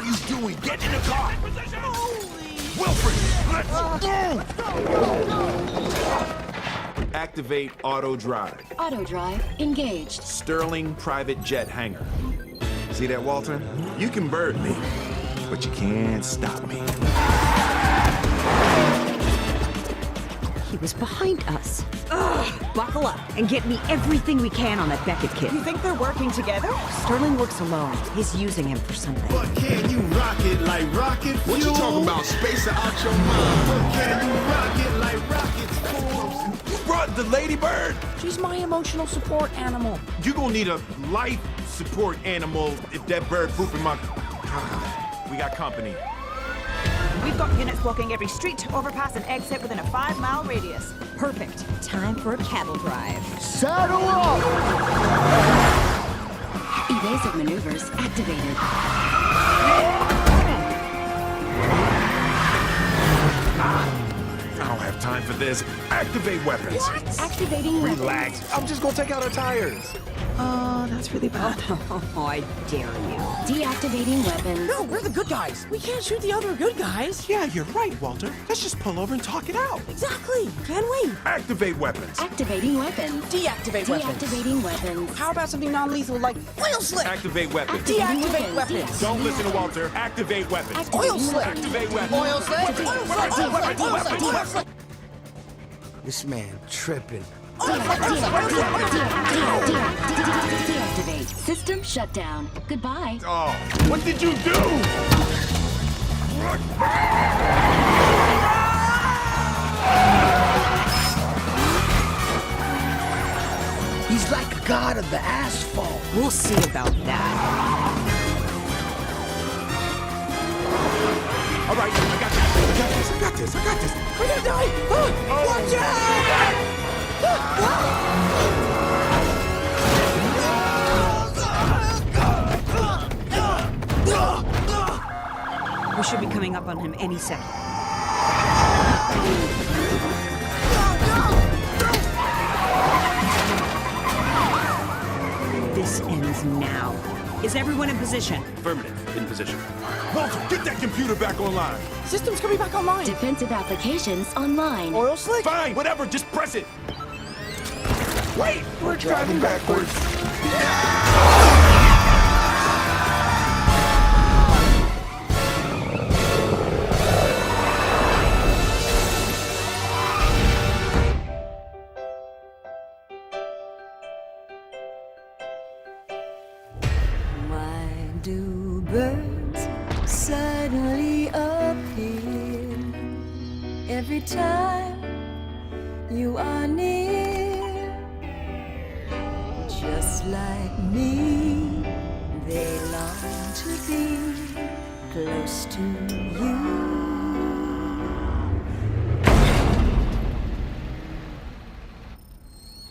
are you doing? Get in the car! Holy... Wilfred, let's go! Activate auto drive. Auto drive engaged. Sterling private jet hangar. See that, Walter? You can bird me, but you can't stop me. He was behind us. Ugh, buckle up and get me everything we can on that Beckett kid. You think they're working together? Sterling works alone. He's using him for something. But can you rock it like rocket fuel? What you talking about? Spacer out your mind. But can you rock it like rockets fuel? You brought the ladybird? She's my emotional support animal. You gonna need a life support animal if that bird pooping my... We got company. We've got units blocking every street, overpass, and exit within a 5-mile radius. Perfect. Time for a cattle drive. Saddle up! Evasive maneuvers activated. I don't have time for this. Activate weapons. What? Activating weapons. Relax. I'm just gonna take out our tires. Oh, that's really bad. Oh, I dare you. Deactivating weapons. No, we're the good guys. We can't shoot the other good guys. Yeah, you're right, Walter. Let's just pull over and talk it out. Exactly. Can we? Activate weapons. Activating weapons. Deactivate weapons. Deactivating weapons. How about something non-lethal like oil slick? Activate weapons. Deactivate weapons. Yes. Don't listen to Walter. Activate weapons. Oil slick. Activate weapons. Oil slick. Oil slick. This man tripping. Deactivate. System shut down. Goodbye. Oh, what did you do? He's like a god of the asphalt. We'll see about that. All right, I got this. We're gonna die. Watch out! We should be coming up on him any second. This ends now. Is everyone in position? Affirmative. In position. Walter, get that computer back online. System's coming back online. Defensive applications online. Oil slick. Fine, whatever, just press it. Wait, we're driving backwards. Why do birds suddenly appear every time you are near? Just like me, they long to be close to you.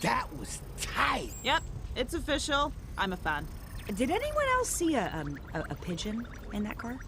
That was tight. Yep, it's official. I'm a fan. Did anyone else see a pigeon in that car?